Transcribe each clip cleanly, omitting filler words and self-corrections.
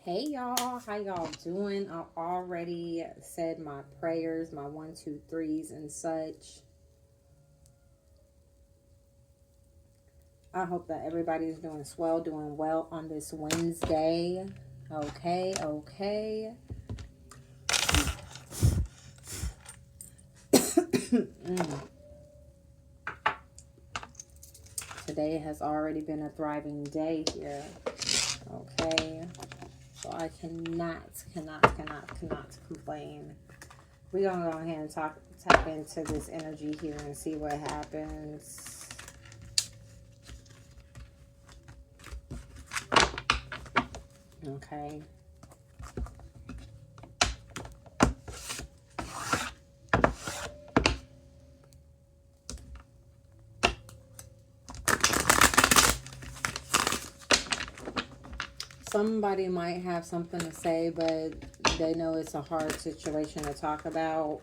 Hey y'all, how y'all doing? I already said my prayers, my one, two, threes, and such. I hope that everybody is doing swell, doing well on this Wednesday. Okay, okay. Mm. Today has already been a thriving day here. Okay, so I cannot complain. We're gonna go ahead and tap into this energy here and see what happens. Okay. Somebody might have something to say, but they know it's a hard situation to talk about.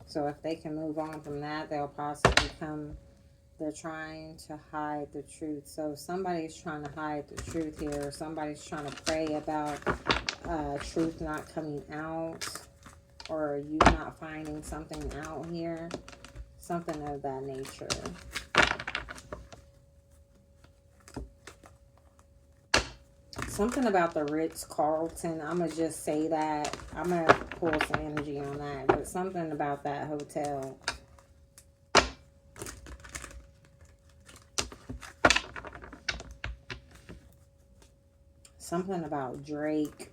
So if they can move on from that, they'll possibly come. They're trying to hide the truth. So somebody's trying to hide the truth here. Somebody's trying to pray about truth not coming out, or you not finding something out here. Something of that nature. Something about the Ritz-Carlton. I'm going to just say that. I'm going to pull some energy on that. But something about that hotel. Something about Drake.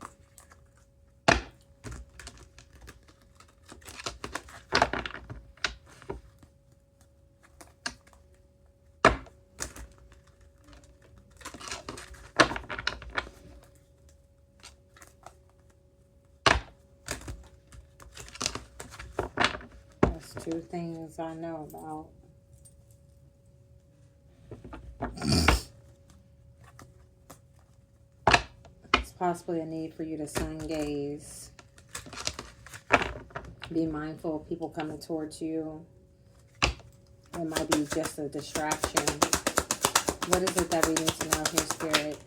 That's two things I know about. It's possibly a need for you to sun gaze. Be mindful of people coming towards you. It might be just a distraction. What is it that we need to know here, Spirit?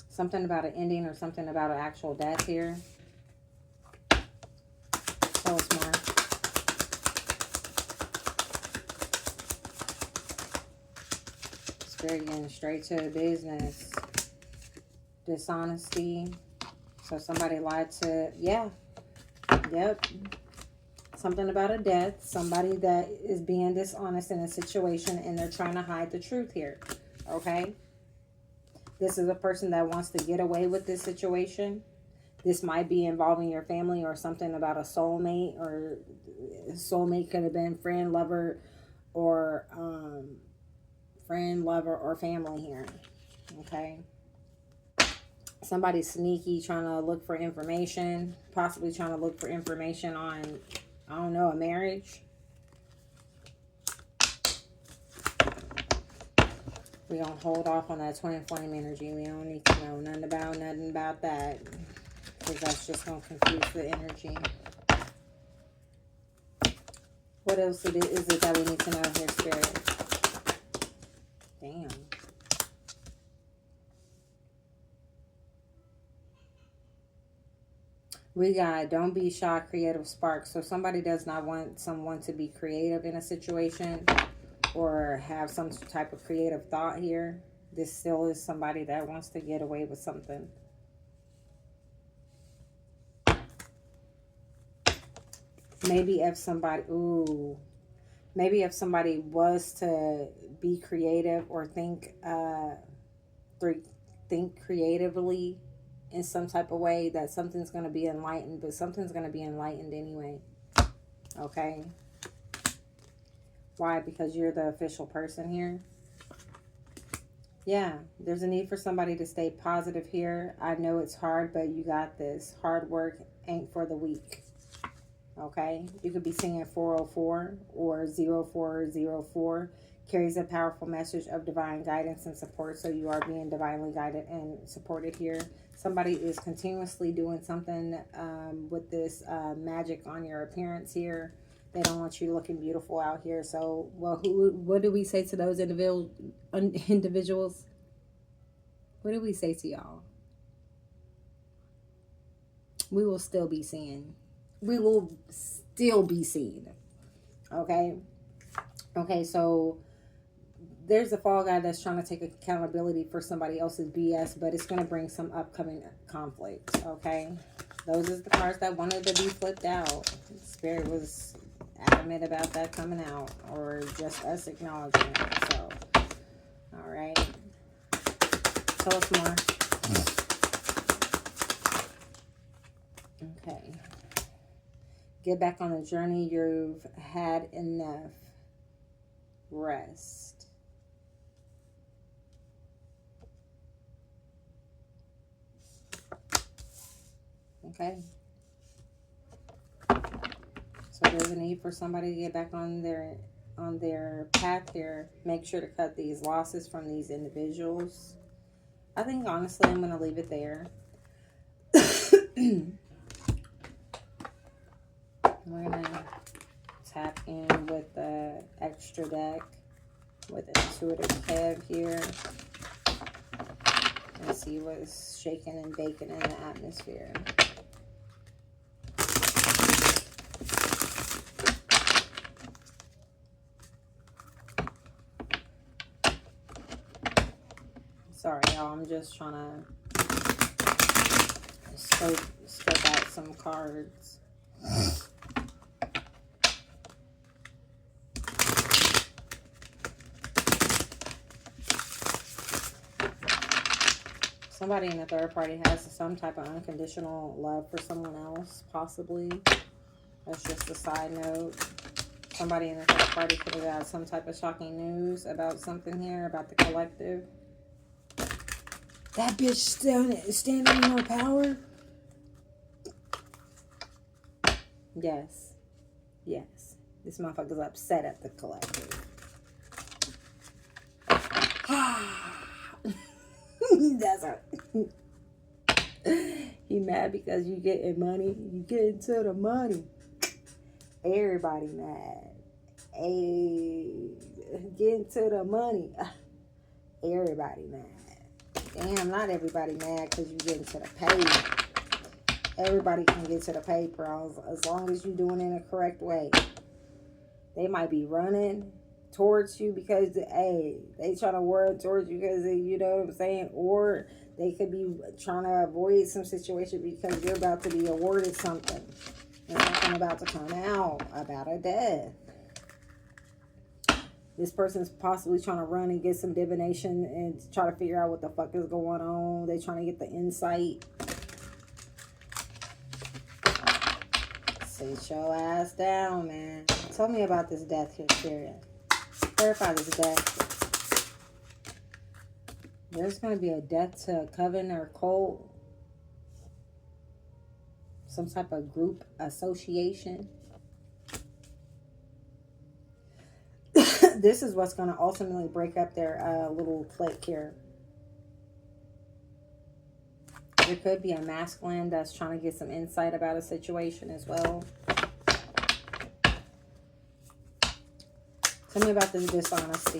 Something about an ending or something about an actual death here. Tell us more. Spirit getting straight to the business. Dishonesty. So somebody lied to, yeah. Yep. Something about a death. Somebody that is being dishonest in a situation and they're trying to hide the truth here. Okay? This is a person that wants to get away with this situation. This might be involving your family or something about a soulmate, or soulmate could have been friend, lover, or family here. Okay? Somebody sneaky trying to look for information, possibly trying to look for information on, I don't know, a marriage. We're going to hold off on that twin flame energy. We don't need to know nothing about that, because that's just going to confuse the energy. What else is it that we need to know here, Spirit? Damn. We got don't be shy, creative spark. So somebody does not want someone to be creative in a situation or have some type of creative thought here. This still is somebody that wants to get away with something. Maybe if somebody, maybe if somebody was to be creative or think creatively in some type of way, that something's going to be enlightened, but something's going to be enlightened anyway. Okay? Why? Because you're the official person here. Yeah, there's a need for somebody to stay positive here. I know it's hard, but you got this. Hard work ain't for the weak. Okay? You could be singing 404 or 0404. Carries a powerful message of divine guidance and support. So you are being divinely guided and supported here. Somebody is continuously doing something with this magic on your appearance here. They don't want you looking beautiful out here. So, well, what do we say to those individuals? What did we say to y'all? We will still be seen. We will still be seen. Okay? Okay, so there's a fall guy that's trying to take accountability for somebody else's BS, but it's going to bring some upcoming conflict. Okay? Those are the cards that wanted to be flipped out. Spirit was adamant about that coming out, or just us acknowledging it. So, all right. Tell us more. Okay. Get back on the journey. You've had enough. Rest. Okay. So there's a need for somebody to get back on their path here. Make sure to cut these losses from these individuals. I think honestly I'm gonna leave it there. We're gonna tap in with the extra deck with Intuitive Kev here and see what's shaking and baking in the atmosphere. Sorry, y'all. I'm just trying to scope out some cards. Somebody in the third party has some type of unconditional love for someone else, possibly. That's just a side note. Somebody in the third party could have had some type of shocking news about something here, about the collective. That bitch standing in her power? Yes. Yes. This motherfucker's upset at the collective. That's a... He mad because you getting money. You getting to the money. Everybody mad. Hey, getting to the money. Everybody mad. Damn, not everybody mad because you getting to the pay. Everybody can get to the paper as long as you're doing it in a correct way. They might be running towards you because, hey, they trying to work towards you because, you know what I'm saying? Or they could be trying to avoid some situation because you're about to be awarded something. And something about to come out about a death. This person's possibly trying to run and get some divination and try to figure out what the fuck is going on. They trying to get the insight. Sit your ass down, man. Tell me about this death here, Spirit. Clarify this death. There's going to be a death to a coven or cult. Some type of group association. This is what's going to ultimately break up their little clique here. There could be a masculine that's trying to get some insight about a situation as well. Tell me about this dishonesty.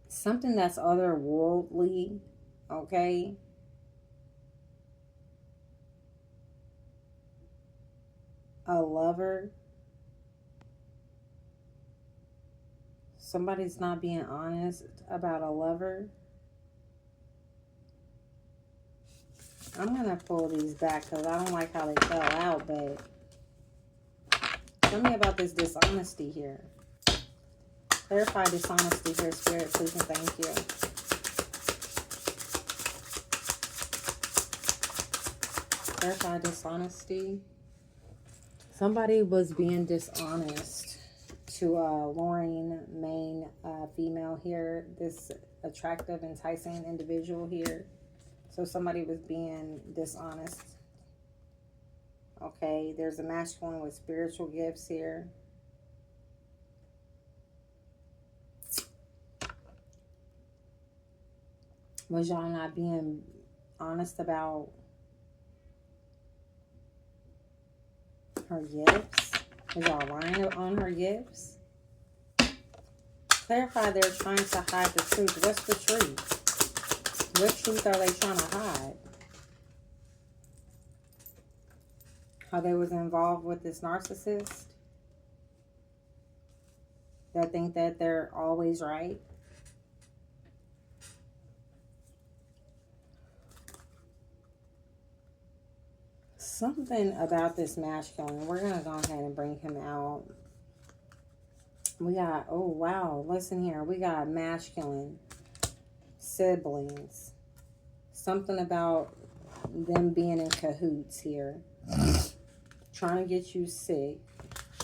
Something that's otherworldly, okay? A lover. Somebody's not being honest about a lover. I'm going to pull these back because I don't like how they fell out, but tell me about this dishonesty here. Clarify dishonesty here, Spirit, please and thank you. Clarify dishonesty. Somebody was being dishonest to a luring main female here. This attractive, enticing individual here. So somebody was being dishonest. Okay, there's a masculine with spiritual gifts here. Was y'all not being honest about her gifts? Was y'all lying on her gifts? Clarify, they're trying to hide the truth. What's the truth? What truth are they trying to hide? How they was involved with this narcissist that think that they're always right. Something about this masculine. We're going to go ahead and bring him out. We got, oh wow, listen here. We got masculine, siblings. Something about them being in cahoots here. Trying to get you sick.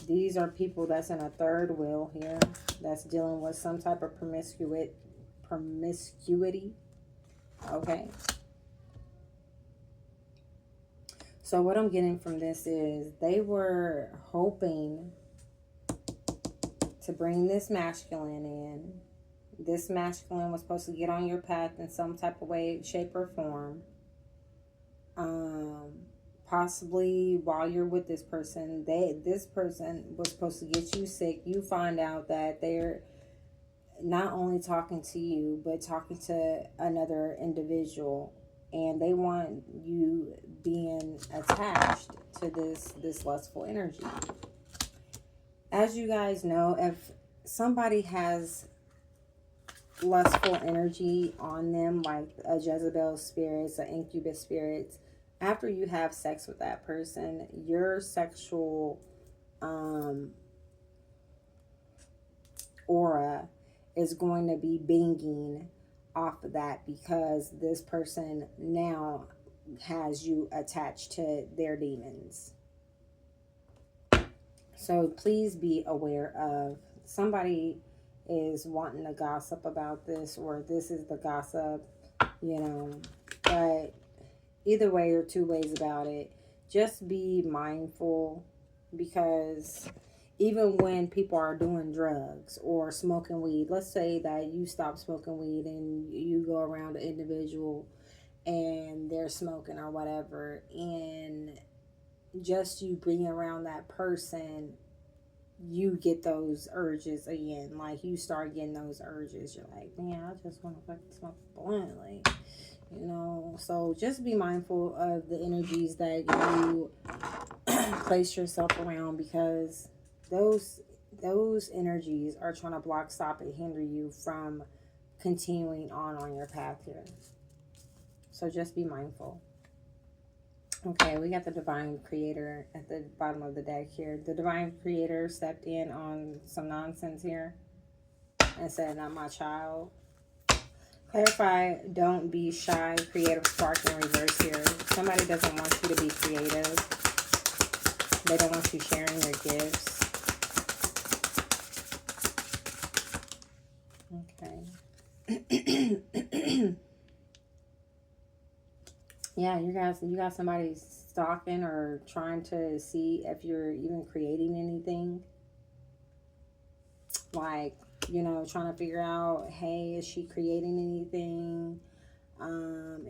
These are people that's in a third wheel here. That's dealing with some type of promiscuity. Okay. So what I'm getting from this is they were hoping to bring this masculine in. This masculine was supposed to get on your path in some type of way, shape, or form. Possibly while you're with this person, this person was supposed to get you sick. You find out that they're not only talking to you, but talking to another individual. And they want you being attached to this lustful energy. As you guys know, if somebody has lustful energy on them, like a Jezebel spirit, an incubus spirit, after you have sex with that person, your sexual aura is going to be binging off of that, because this person now has you attached to their demons. So please be aware of, somebody is wanting to gossip about this, or this is the gossip, you know. But either way or two ways about it, just be mindful, because even when people are doing drugs or smoking weed, let's say that you stop smoking weed and you go around an individual and they're smoking or whatever, and just you being around that person, you get those urges again. Like, you start getting those urges. You're like, man, I just want to fucking smoke a blunt. Like, you know. So just be mindful of the energies that you place yourself around, because those energies are trying to block, stop, and hinder you from continuing on your path here. So just be mindful. Okay, we got the Divine Creator at the bottom of the deck here. The Divine Creator stepped in on some nonsense here and said, not my child. Clarify, don't be shy. Creative spark in reverse here. Somebody doesn't want you to be creative. They don't want you sharing your gifts. Okay. Yeah, you got somebody stalking or trying to see if you're even creating anything. Like, you know, trying to figure out, hey, is she creating anything?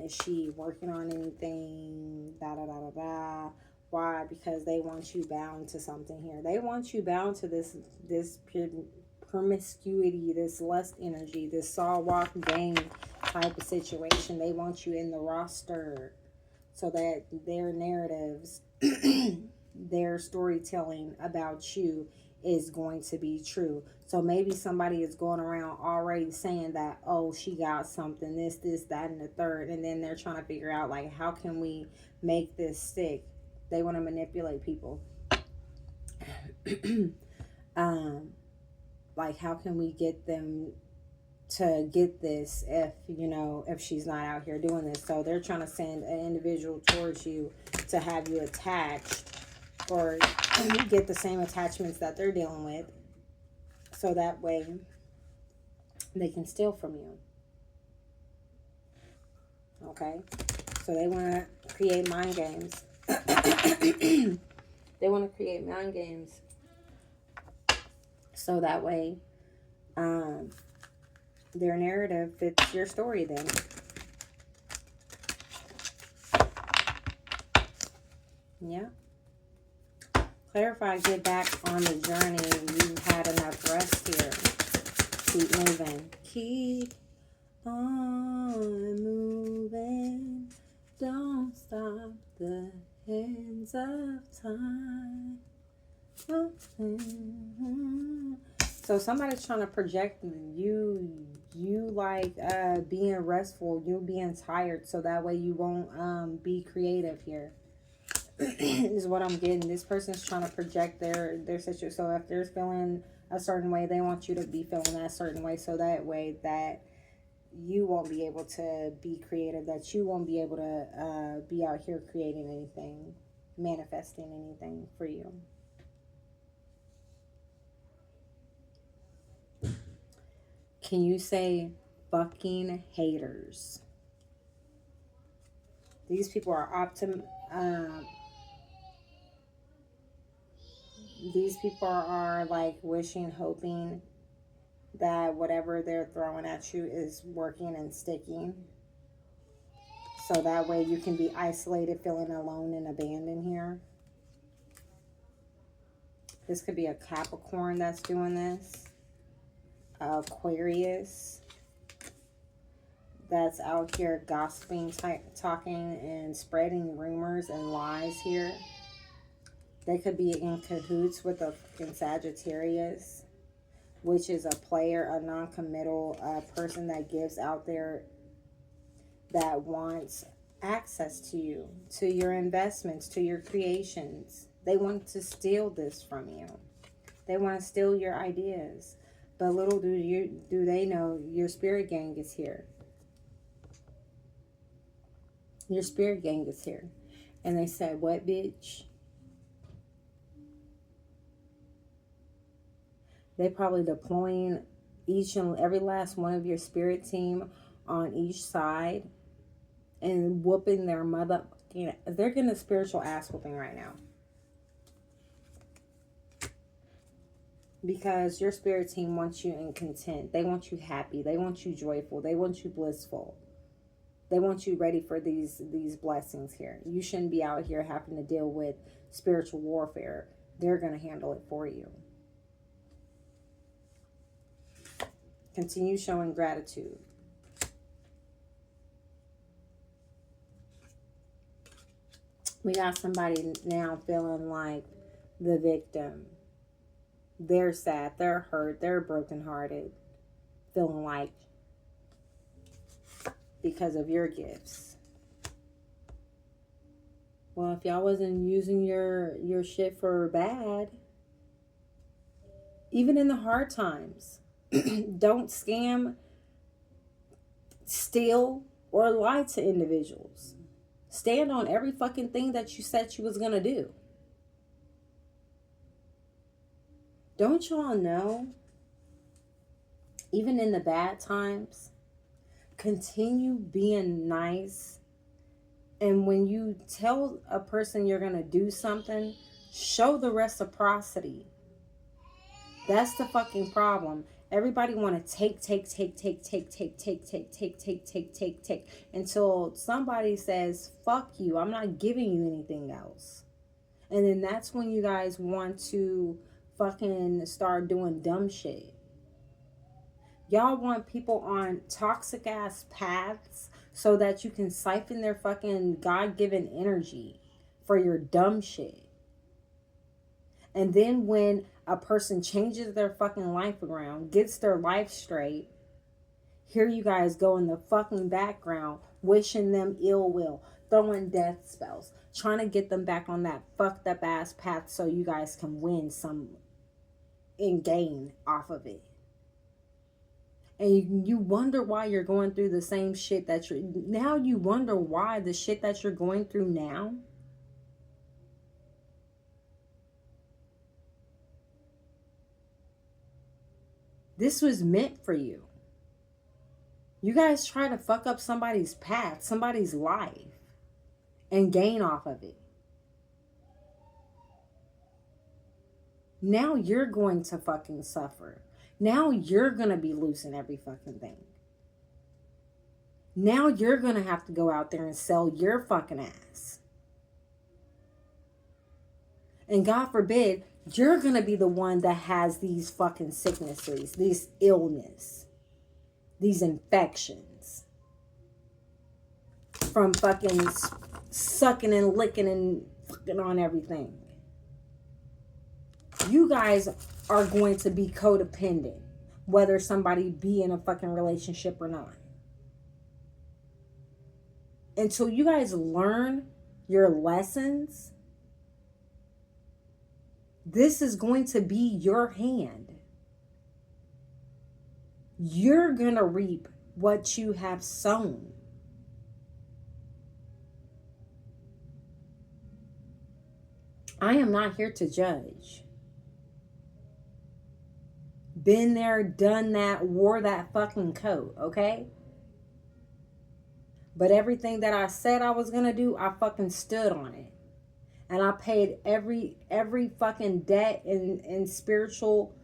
Is she working on anything? Da da da da da. Why? Because they want you bound to something here. They want you bound to this promiscuity, this lust energy, this saw walk game type of situation. They want you in the roster so that their narratives, their storytelling about you is going to be true. So maybe somebody is going around already saying that, oh, she got something, this, that, and the third. And then they're trying to figure out, like, how can we make this stick? They want to manipulate people. Like, how can we get them to get this if, you know, if she's not out here doing this? So they're trying to send an individual towards you to have you attached, or get the same attachments that they're dealing with, so that way they can steal from you. Okay? So they want to create mind games. They want to create mind games so that way their narrative fits your story then. Yeah. Clarify, get back on the journey. You've had enough rest here. Keep moving. Keep on moving. Don't stop the hands of time. So somebody's trying to project you like being restful, you being tired, so that way you won't be creative here. Is what I'm getting. This person's trying to project their situation. So if they're feeling a certain way, they want you to be feeling that certain way, so that way that you won't be able to be creative, that you won't be able to be out here creating anything, manifesting anything for you. Can you say fucking haters? These people are these people are like wishing, hoping that whatever they're throwing at you is working and sticking. So that way you can be isolated, feeling alone and abandoned here. This could be a Capricorn that's doing this. Aquarius that's out here gossiping, talking, and spreading rumors and lies here. They could be in cahoots with a fucking Sagittarius, which is a player, a non-committal person that gives out there, that wants access to you, to your investments, to your creations. They want to steal this from you. They want to steal your ideas. But little do they know, your spirit gang is here. Your spirit gang is here. And they said, what, bitch? They probably deploying each and every last one of your spirit team on each side and whooping their mother. You know, they're getting a spiritual ass whooping right now. Because your spirit team wants you in content. They want you happy. They want you joyful. They want you blissful. They want you ready for these blessings here. You shouldn't be out here having to deal with spiritual warfare. They're going to handle it for you. Continue showing gratitude. We got somebody now feeling like the victim. They're sad, they're hurt, they're brokenhearted, feeling like because of your gifts. Well, if y'all wasn't using your shit for bad, even in the hard times, don't scam, steal, or lie to individuals. Stand on every fucking thing that you said you was gonna do. Don't y'all know, even in the bad times, continue being nice. And when you tell a person you're going to do something, show the reciprocity. That's the fucking problem. Everybody want to take until somebody says, fuck you, I'm not giving you anything else. And then that's when you guys want to fucking start doing dumb shit. Y'all want people on toxic ass paths so that you can siphon their fucking God-given energy for your dumb shit. And then when a person changes their fucking life around, gets their life straight, here you guys go in the fucking background, wishing them ill will, throwing death spells, trying to get them back on that fucked up ass path so you guys can win some and gain off of it. And you wonder why you're going through the same shit that now you wonder why the shit that you're going through now. This was meant for you. You guys try to fuck up somebody's path, somebody's life, and gain off of it. Now you're going to fucking suffer. Now you're going to be losing every fucking thing. Now you're going to have to go out there and sell your fucking ass. And God forbid, you're going to be the one that has these fucking sicknesses, these illness, these infections from fucking sucking and licking and fucking on everything. You guys are going to be codependent, whether somebody be in a fucking relationship or not. Until you guys learn your lessons, this is going to be your hand. You're going to reap what you have sown. I am not here to judge. Been there, done that, wore that fucking coat, okay? But everything that I said I was going to do, I fucking stood on it. And I paid every fucking debt and spiritual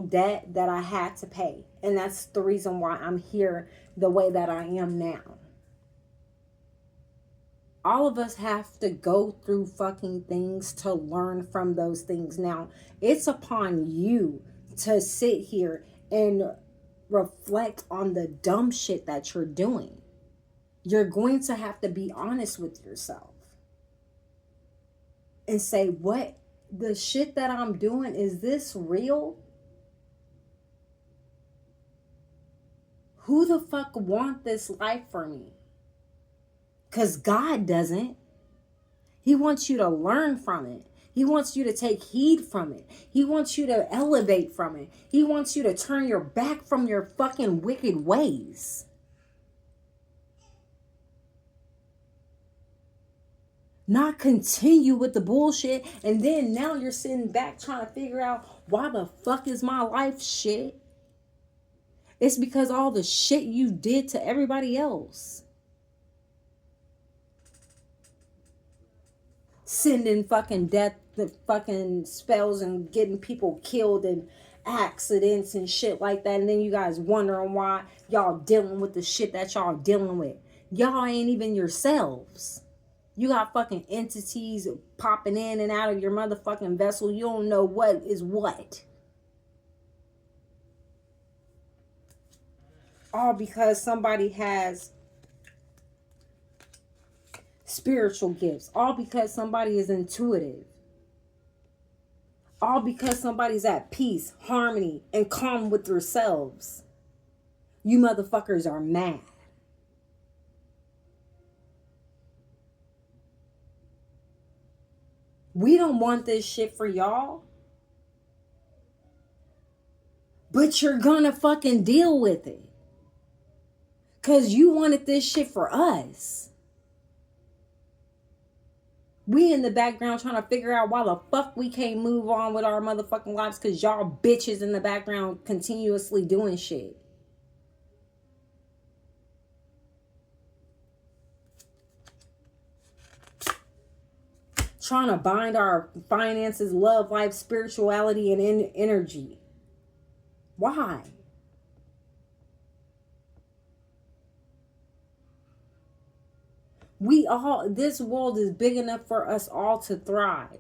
debt that I had to pay. And that's the reason why I'm here the way that I am now. All of us have to go through fucking things to learn from those things. Now, it's upon you to sit here and reflect on the dumb shit that you're doing. You're going to have to be honest with yourself and say, what the shit that I'm doing, is this real? Who the fuck want this life for me? Because God doesn't. He wants you to learn from it. He wants you to take heed from it. He wants you to elevate from it. He wants you to turn your back from your fucking wicked ways. Not continue with the bullshit, and then now you're sitting back trying to figure out, why the fuck is my life shit? It's because all the shit you did to everybody else. Sending fucking death, the fucking spells, and getting people killed in accidents and shit like that. And then you guys wondering why y'all dealing with the shit that y'all dealing with. Y'all ain't even yourselves. You got fucking entities popping in and out of your motherfucking vessel. You don't know what is what. All because somebody has spiritual gifts. All because somebody is intuitive. All because somebody's at peace, harmony, and calm with themselves. You motherfuckers are mad. We don't want this shit for y'all. But you're gonna fucking deal with it. Because you wanted this shit for us. We in the background trying to figure out why the fuck we can't move on with our motherfucking lives, because y'all bitches in the background continuously doing shit. Trying to bind our finances, love life, spirituality, and energy. Why? This world is big enough for us all to thrive.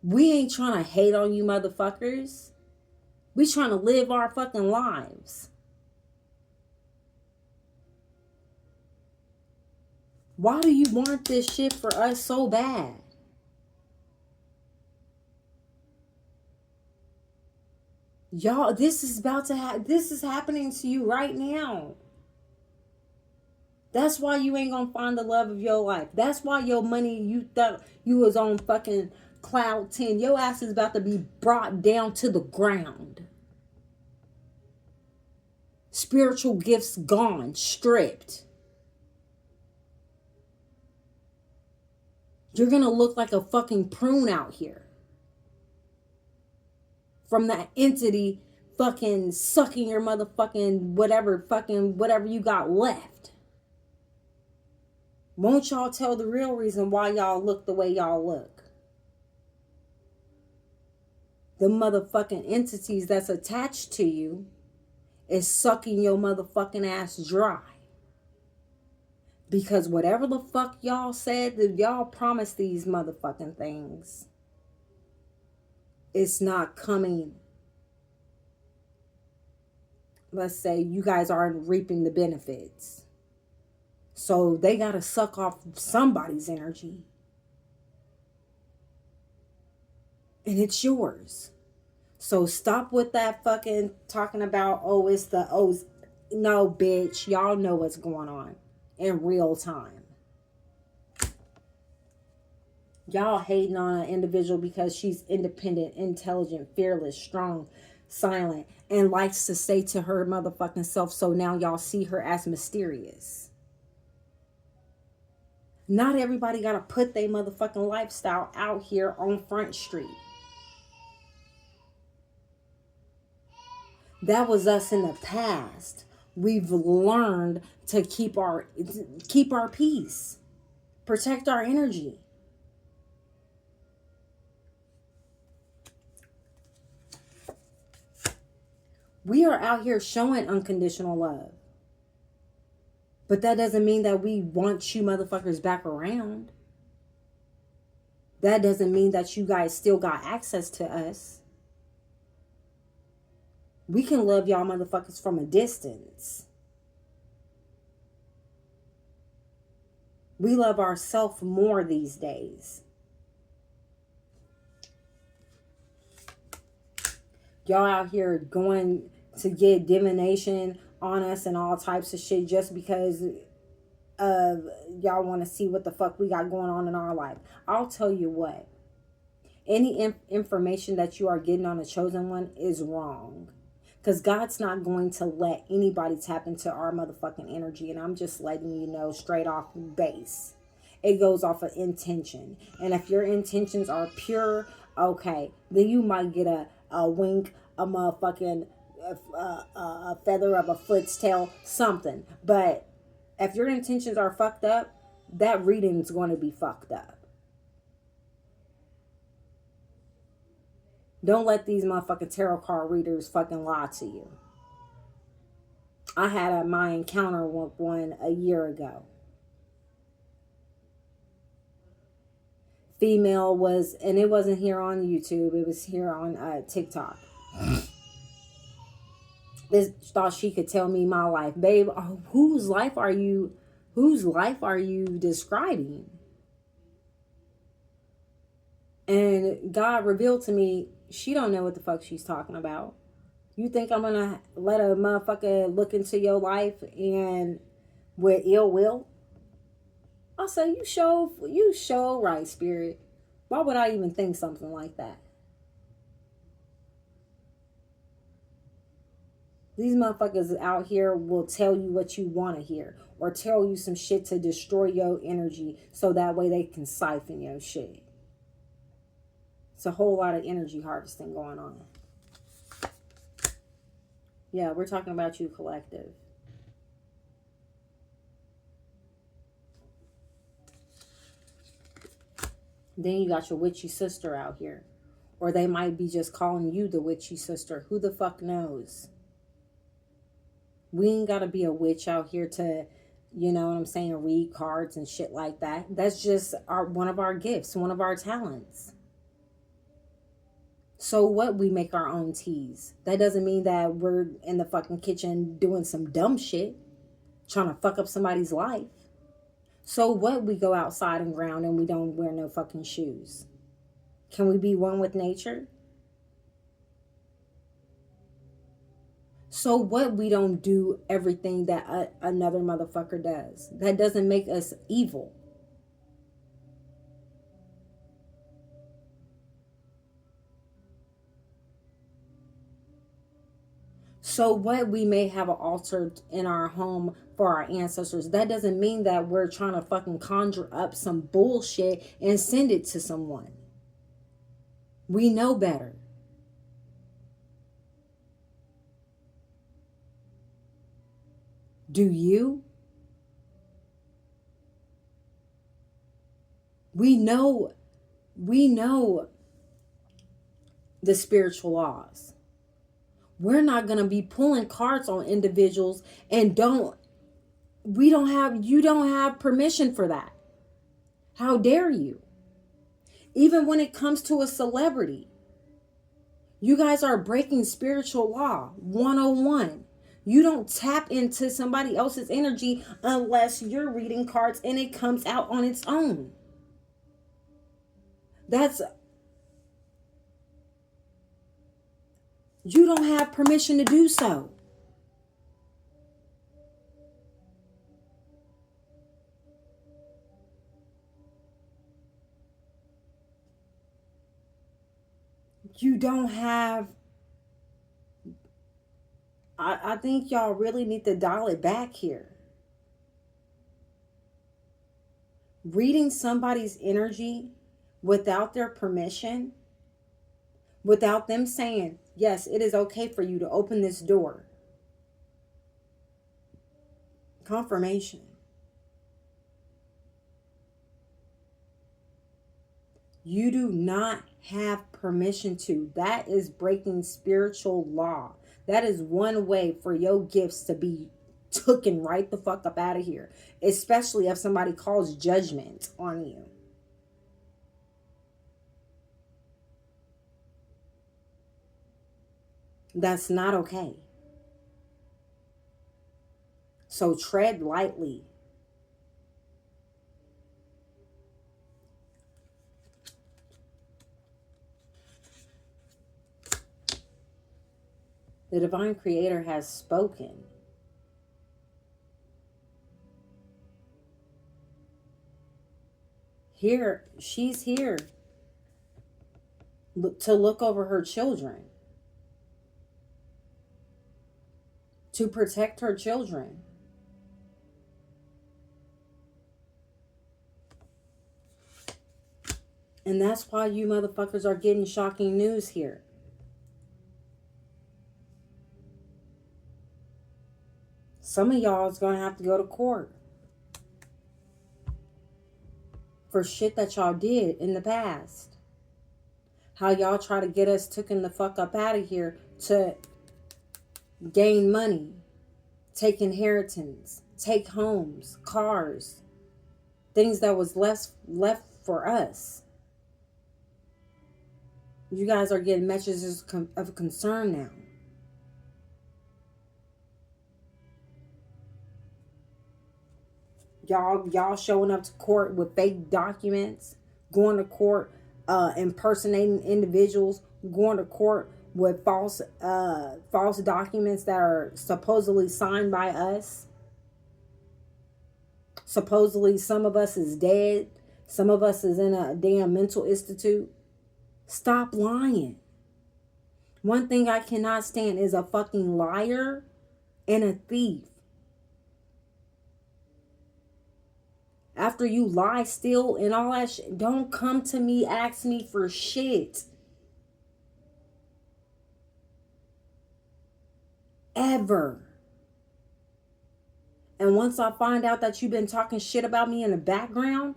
We ain't trying to hate on you motherfuckers. We trying to live our fucking lives. Why do you want this shit for us so bad? Y'all, this is happening to you right now. That's why you ain't gonna find the love of your life. That's why your money, you thought you was on fucking cloud 10. Your ass is about to be brought down to the ground. Spiritual gifts gone, stripped. You're gonna look like a fucking prune out here. From that entity fucking sucking your motherfucking whatever you got left. Won't y'all tell the real reason why y'all look the way y'all look? The motherfucking entities that's attached to you is sucking your motherfucking ass dry. Because whatever the fuck y'all said, that y'all promised these motherfucking things, it's not coming. Let's say you guys aren't reaping the benefits. So they got to suck off somebody's energy. And it's yours. So stop with that fucking talking about, oh, it's the, oh, no, bitch. Y'all know what's going on in real time. Y'all hating on an individual because she's independent, intelligent, fearless, strong, silent, and likes to say to her motherfucking self, so now y'all see her as mysterious. Not everybody got to put their motherfucking lifestyle out here on Front Street. That was us in the past. We've learned to keep our peace. Protect our energy. We are out here showing unconditional love. But that doesn't mean that we want you motherfuckers back around. That doesn't mean that you guys still got access to us. We can love y'all motherfuckers from a distance. We love ourselves more these days. Y'all out here going to get divination on us and all types of shit just because of y'all want to see what the fuck we got going on in our life. I'll tell you what. Any information that you are getting on the chosen one is wrong. Because God's not going to let anybody tap into our motherfucking energy. And I'm just letting you know straight off base. It goes off of intention. And if your intentions are pure, okay, then you might get a wink, a motherfucking a feather of a foot's tail, something. But if your intentions are fucked up, that reading's going to be fucked up. Don't let these motherfucking tarot card readers fucking lie to you. I had my encounter with one a year ago. Female was, and it wasn't here on YouTube, it was here on TikTok. This thought she could tell me my life. Babe, whose life are you describing? And God revealed to me, she don't know what the fuck she's talking about. You think I'm gonna let a motherfucker look into your life and with ill will? I say, you show right, spirit. Why would I even think something like that? These motherfuckers out here will tell you what you want to hear. Or tell you some shit to destroy your energy so that way they can siphon your shit. It's a whole lot of energy harvesting going on. Yeah, we're talking about you, collective. Then you got your witchy sister out here. Or they might be just calling you the witchy sister. Who the fuck knows? We ain't got to be a witch out here to, you know what I'm saying, read cards and shit like that. That's just one of our gifts, one of our talents. So what, we make our own teas. That doesn't mean that we're in the fucking kitchen doing some dumb shit, trying to fuck up somebody's life. So what, we go outside and ground and we don't wear no fucking shoes. Can we be one with nature? So what, we don't do everything that another motherfucker does. That doesn't make us evil. So what, we may have an altar in our home for our ancestors. That doesn't mean that we're trying to fucking conjure up some bullshit and send it to someone. We know better. Do you? We know the spiritual laws. We're not going to be pulling cards on individuals and don't You don't have permission for that. How dare you? Even when it comes to a celebrity, you guys are breaking spiritual law 101. You don't tap into somebody else's energy unless you're reading cards and it comes out on its own. You don't have permission to do so. You don't have. I think y'all really need to dial it back here. Reading somebody's energy without their permission, without them saying, yes, it is okay for you to open this door. Confirmation. You do not have permission to. That is breaking spiritual law. That is one way for your gifts to be taken right the fuck up out of here. Especially if somebody calls judgment on you. That's not okay. So tread lightly. The divine creator has spoken. Here, she's here to look over her children, to protect her children. And that's why you motherfuckers are getting shocking news here. Some of y'all is going to have to go to court for shit that y'all did in the past. How y'all try to get us taken the fuck up out of here to gain money, take inheritance, take homes, cars, things that was left for us. You guys are getting messages of concern now. Y'all showing up to court with fake documents, going to court impersonating individuals, going to court with false documents that are supposedly signed by us. Supposedly some of us is dead, some of us is in a damn mental institute. Stop lying. One thing I cannot stand is a fucking liar and a thief. After you lie, steal, and all that shit, don't come to me, ask me for shit. Ever. And once I find out that you've been talking shit about me in the background,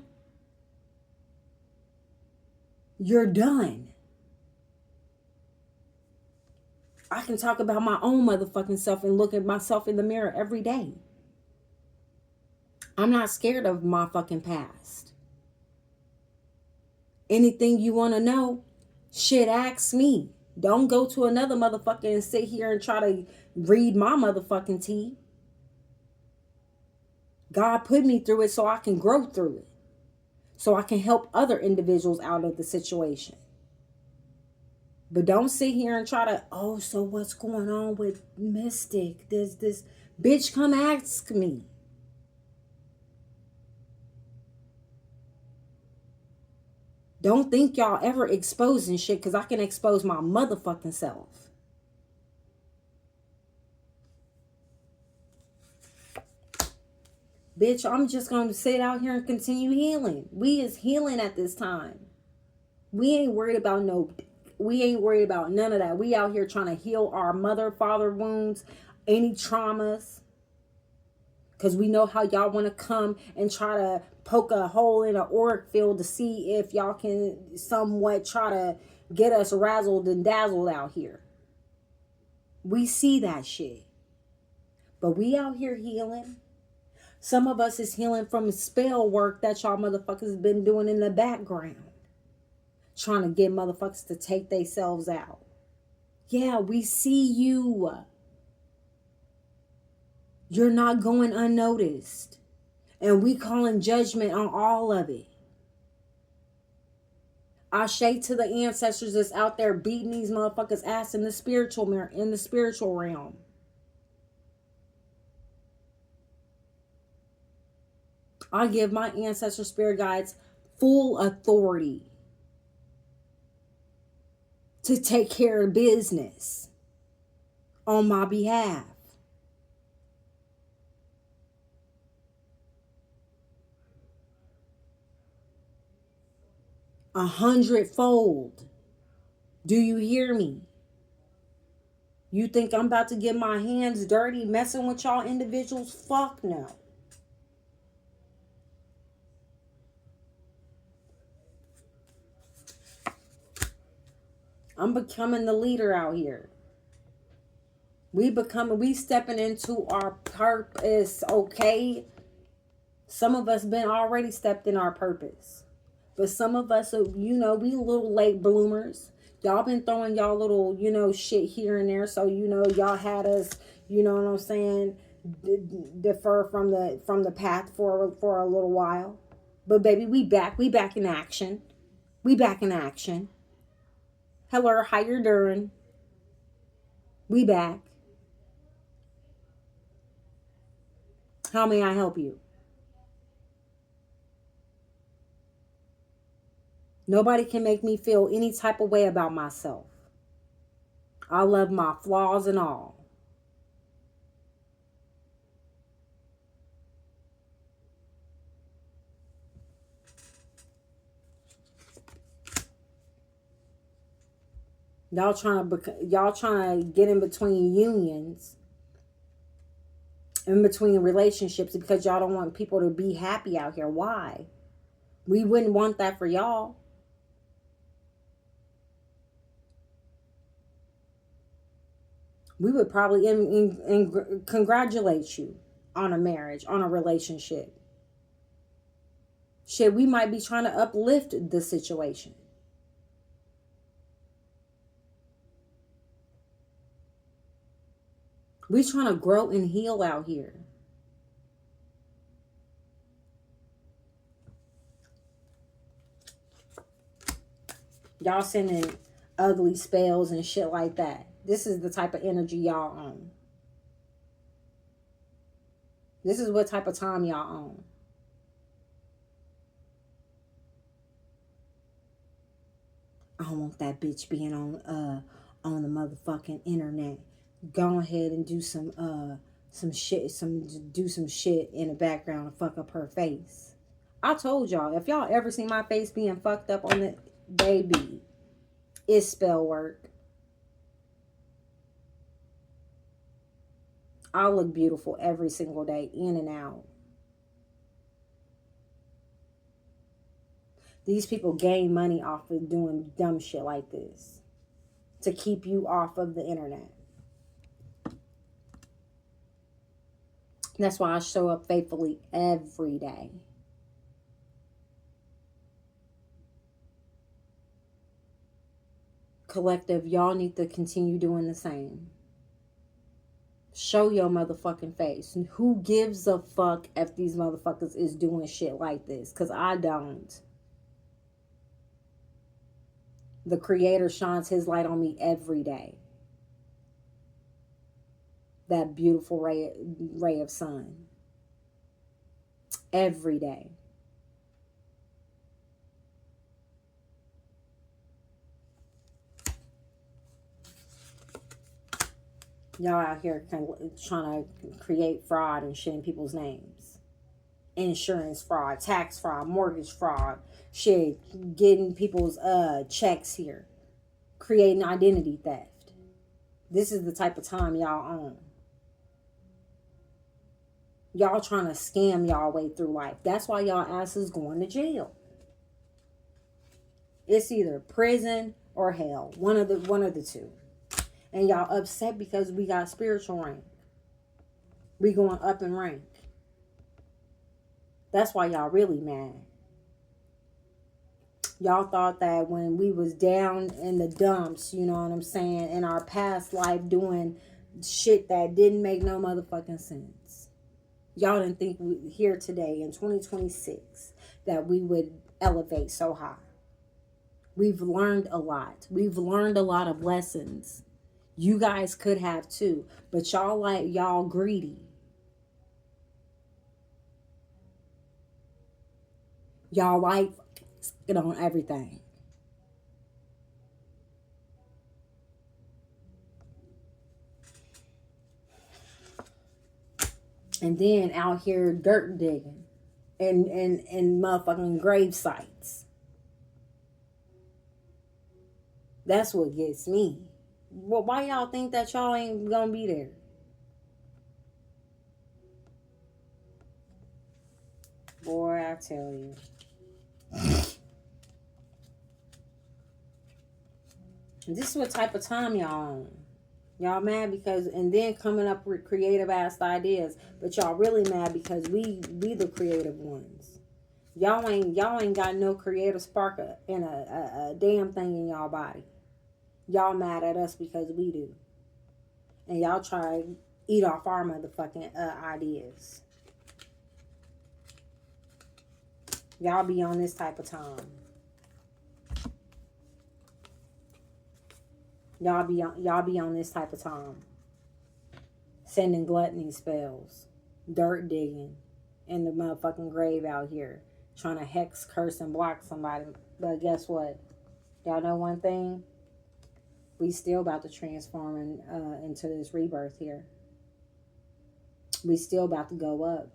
you're done. I can talk about my own motherfucking self and look at myself in the mirror every day. I'm not scared of my fucking past. Anything you want to know, shit, ask me. Don't go to another motherfucker and sit here and try to read my motherfucking tea. God put me through it so I can grow through it. So I can help other individuals out of the situation. But don't sit here and try to, oh, so what's going on with Mystic? This bitch, come ask me. Don't think y'all ever exposing shit, because I can expose my motherfucking self. Bitch, I'm just going to sit out here and continue healing. We is healing at this time. We ain't worried about none of that. We out here trying to heal our mother, father wounds, any traumas. Because we know how y'all want to come and try to poke a hole in an auric field to see if y'all can somewhat try to get us razzled and dazzled out here. We see that shit. But we out here healing. Some of us is healing from spell work that y'all motherfuckers been doing in the background. Trying to get motherfuckers to take themselves out. Yeah, we see you. You're not going unnoticed. And we calling judgment on all of it. Ashe to the ancestors that's out there beating these motherfuckers' ass in the spiritual realm. I give my ancestor spirit guides full authority to take care of business on my behalf. A 100-fold. Do you hear me? You think I'm about to get my hands dirty messing with y'all individuals? Fuck no. I'm becoming the leader out here. We stepping into our purpose, okay? Some of us been already stepped in our purpose. But some of us, we little late bloomers. Y'all been throwing y'all little, shit here and there. So, y'all had us, you know what I'm saying, defer from the path for a little while. But baby, we back. We back in action. We back in action. Hello, how you doing? We back. How may I help you? Nobody can make me feel any type of way about myself. I love my flaws and all. Y'all trying to get in between unions, in between relationships, because y'all don't want people to be happy out here. Why? We wouldn't want that for y'all. We would probably congratulate you on a marriage, on a relationship. Shit, we might be trying to uplift the situation. We trying to grow and heal out here. Y'all sending ugly spells and shit like that. This is the type of energy y'all own. This is what type of time y'all own. I don't want that bitch being on the motherfucking internet. Go ahead and do some shit in the background and fuck up her face. I told y'all, if y'all ever see my face being fucked up on the baby, it's spell work. I look beautiful every single day, in and out. These people gain money off of doing dumb shit like this to keep you off of the internet. That's why I show up faithfully every day. Collective, y'all need to continue doing the same. Show your motherfucking face. Who gives a fuck if these motherfuckers is doing shit like this? Because I don't. The Creator shines His light on me every day. That beautiful ray of sun. Every day. Y'all out here trying to create fraud and shit in people's names. Insurance fraud, tax fraud, mortgage fraud, shit, getting people's checks here. Creating identity theft. This is the type of time y'all own. Y'all trying to scam y'all way through life. That's why y'all asses going to jail. It's either prison or hell. One of the two. And y'all upset because we got spiritual rank. We going up in rank. That's why y'all really mad. Y'all thought that when we was down in the dumps, you know what I'm saying, in our past life doing shit that didn't make no motherfucking sense. Y'all didn't think here today in 2026 that we would elevate so high. We've learned a lot. We've learned a lot of lessons. You guys could have too, but y'all greedy. Y'all like it on everything. And then out here dirt digging and motherfucking grave sites. That's what gets me. Well, why y'all think that y'all ain't gonna be there? Boy, I tell you. This is what type of time y'all on. Y'all mad because, and then coming up with creative ass ideas, but y'all really mad because we the creative ones. Y'all ain't got no creative spark in a damn thing in y'all body. Y'all mad at us because we do, and y'all try to eat off our motherfucking ideas. Y'all be on this type of time. Y'all be on this type of time. Sending gluttony spells. Dirt digging. In the motherfucking grave out here. Trying to hex, curse, and block somebody. But guess what? Y'all know one thing? We still about to transform into this rebirth here. We still about to go up.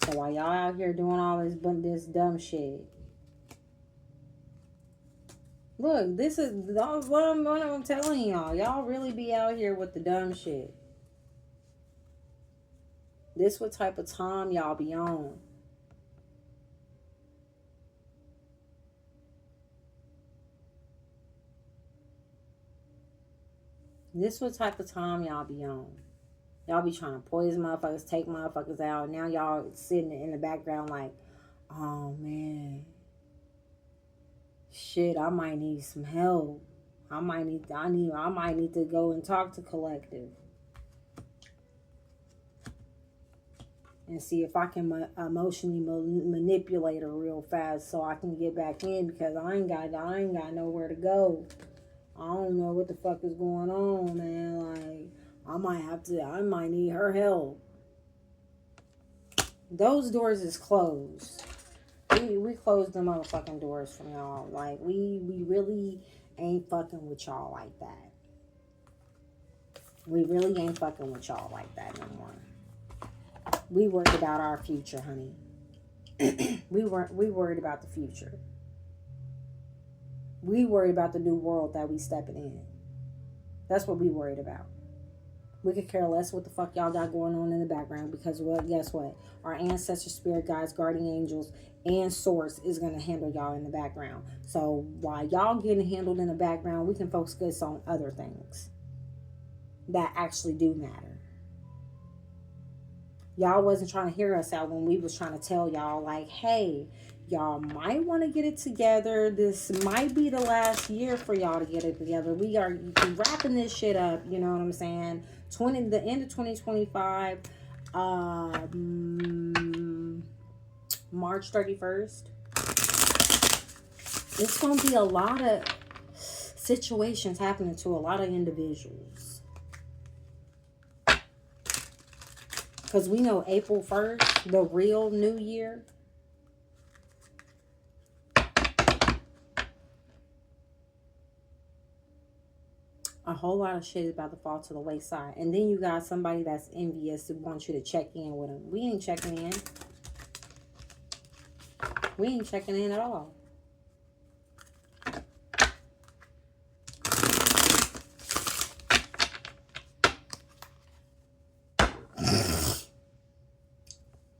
So while y'all out here doing all this dumb shit, look, this is what I'm telling y'all. Y'all really be out here with the dumb shit. This what type of time y'all be on. This what type of time y'all be on. Y'all be trying to poison motherfuckers, take motherfuckers out. Now y'all sitting in the background like, oh man, shit, I might need some help. I might need to go and talk to collective and see if I can emotionally manipulate her real fast so I can get back in, because I ain't got nowhere to go. I don't know what the fuck is going on, man. Like, I might need her help. Those doors is closed. We closed the motherfucking doors from y'all. Like, we really ain't fucking with y'all like that. We really ain't fucking with y'all like that no more. We worried about our future, honey. We worried about the future. We worried about the new world that we stepping in. That's what we worried about. We could care less what the fuck y'all got going on in the background, because, well, guess what? Our ancestors, spirit guides, guardian angels, and source is going to handle y'all in the background. So while y'all getting handled in the background, we can focus on other things that actually do matter. Y'all wasn't trying to hear us out when we was trying to tell y'all, like, hey, y'all might want to get it together. This might be the last year for y'all to get it together. We are wrapping this shit up, you know what I'm saying? The end of 2025, March 31st. It's going to be a lot of situations happening to a lot of individuals. Because we know April 1st, the real new year, a whole lot of shit is about to fall to the wayside. And then you got somebody that's envious who wants you to check in with them. We ain't checking in. We ain't checking in at all.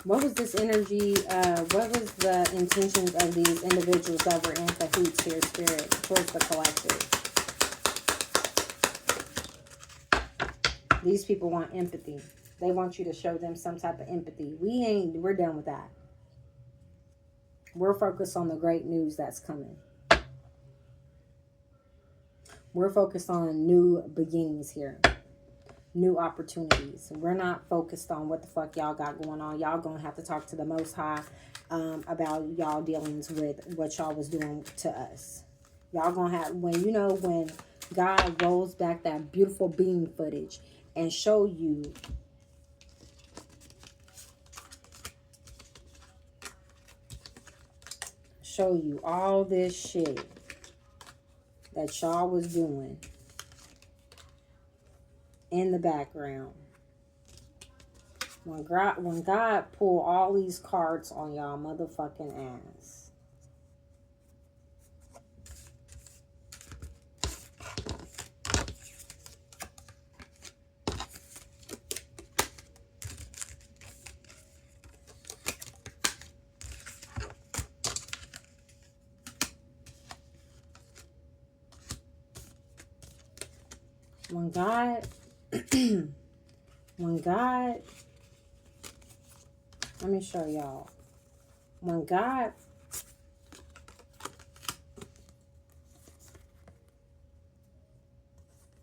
What was this energy? What was the intentions of these individuals that were in cahoots here, Spirit, towards the collective? These people want empathy. They want you to show them some type of empathy. We're done with that. We're focused on the great news that's coming. We're focused on new beginnings here. New opportunities. We're not focused on what the fuck y'all got going on. Y'all gonna have to talk to the Most High about y'all dealings with what y'all was doing to us. Y'all gonna have, when God rolls back that beautiful beam footage and show you all this shit that y'all was doing in the background. When God pull all these cards on y'all motherfucking ass. When God, let me show y'all. When God,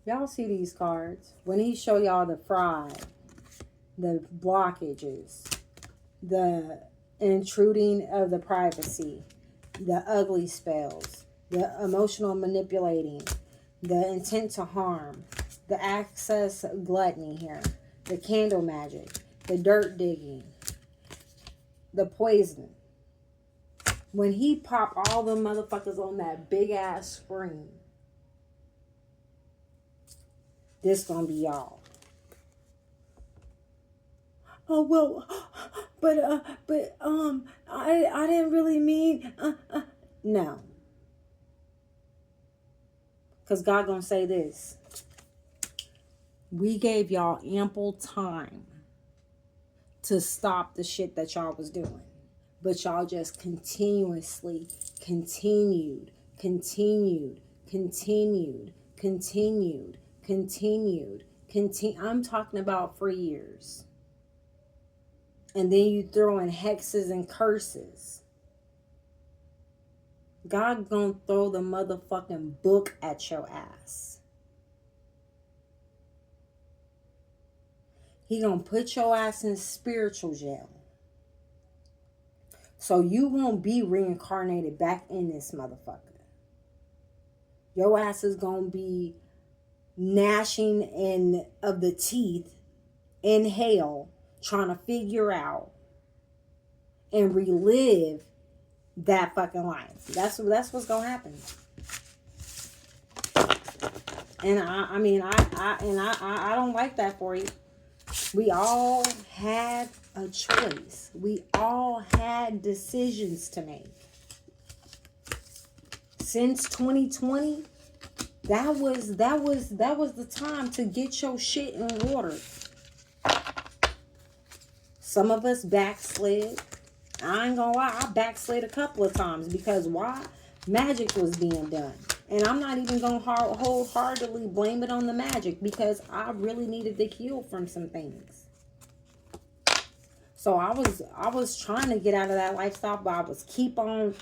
y'all see these cards? When he show y'all the fraud, the blockages, the intruding of the privacy, the ugly spells, the emotional manipulating, the intent to harm, the access gluttony here, the candle magic, the dirt digging, the poison. When he popped all the motherfuckers on that big ass screen, this gonna be y'all. Oh well, but I didn't really mean no. Because God gonna say this. We gave y'all ample time to stop the shit that y'all was doing. But y'all just continuously continued. I'm talking about for years. And then you throw in hexes and curses. God gonna throw the motherfucking book at your ass. He gonna put your ass in spiritual jail. So you won't be reincarnated back in this motherfucker. Your ass is gonna be gnashing of the teeth in hell, trying to figure out and relive that fucking life. That's what's gonna happen. And I don't like that for you. We all had a choice. We all had decisions to make. Since 2020, that was the time to get your shit in order. Some of us backslid. I ain't gonna lie, I backslid a couple of times because why? Magic was being done. And I'm not even gonna wholeheartedly blame it on the magic because I really needed to heal from some things. So I was trying to get out of that lifestyle, but I was keep on,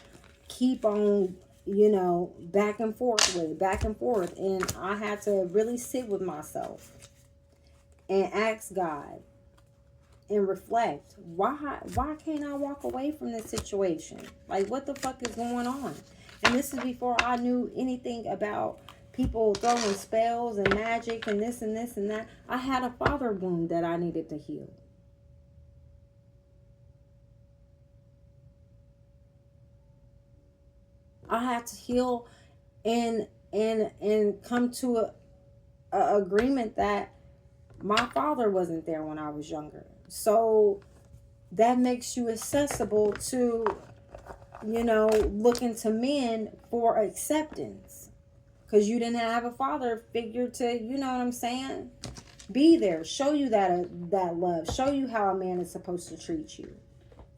back and forth with it, back and forth. And I had to really sit with myself and ask God and reflect, why can't I walk away from this situation? Like, what the fuck is going on? And this is before I knew anything about people throwing spells and magic and this and this and that. I had a father wound that I needed to heal. I had to heal and come to a agreement that my father wasn't there when I was younger. So that makes you accessible to, looking to men for acceptance. Because you didn't have a father figure to, you know what I'm saying? Be there. Show you that love. Show you how a man is supposed to treat you.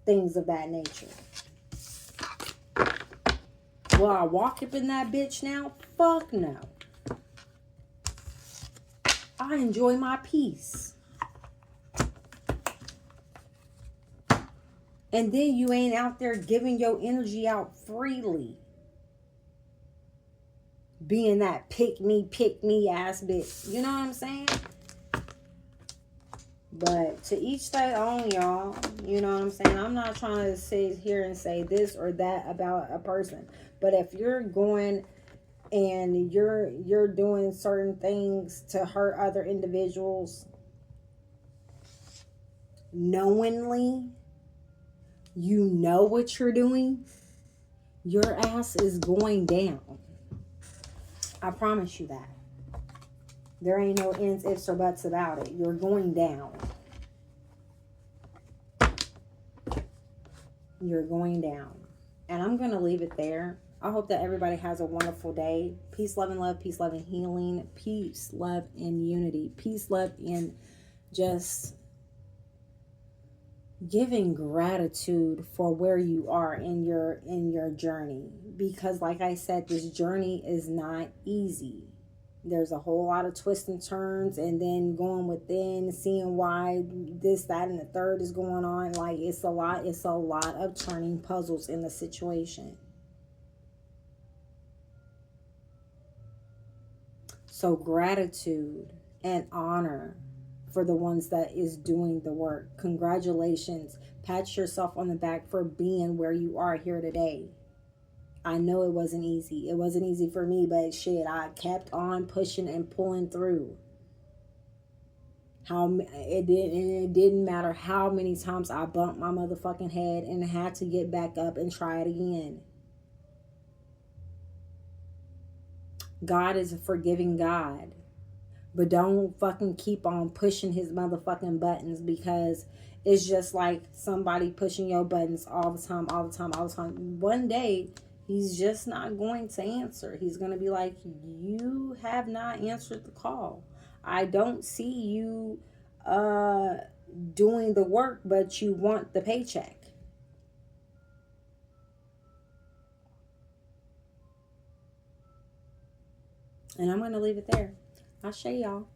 Things of that nature. Will I walk up in that bitch now? Fuck no. I enjoy my peace. And then you ain't out there giving your energy out freely. Being that pick me ass bitch. You know what I'm saying? But to each their own, y'all. You know what I'm saying? I'm not trying to sit here and say this or that about a person. But if you're going and you're doing certain things to hurt other individuals knowingly, you know what you're doing, your ass is going down. I promise you that. There ain't no ends, ifs, or buts about it. You're going down. You're going down. And I'm going to leave it there. I hope that everybody has a wonderful day. Peace, love, and love. Peace, love, and healing. Peace, love, and unity. Peace, love, and just giving gratitude for where you are in your journey. Because like I said, this journey is not easy. There's a whole lot of twists and turns, and then going within, seeing why this, that, and the third is going on. Like, it's a lot of turning puzzles in the situation. So gratitude and honor for the ones that is doing the work. Congratulations. Pat yourself on the back for being where you are here today. I know it wasn't easy. It wasn't easy for me, but shit, I kept on pushing and pulling through. It didn't matter how many times I bumped my motherfucking head and had to get back up and try it again. God is a forgiving God. But don't fucking keep on pushing his motherfucking buttons, because it's just like somebody pushing your buttons all the time. One day, he's just not going to answer. He's going to be like, you have not answered the call. I don't see you doing the work, but you want the paycheck. And I'm going to leave it there. I'll show y'all.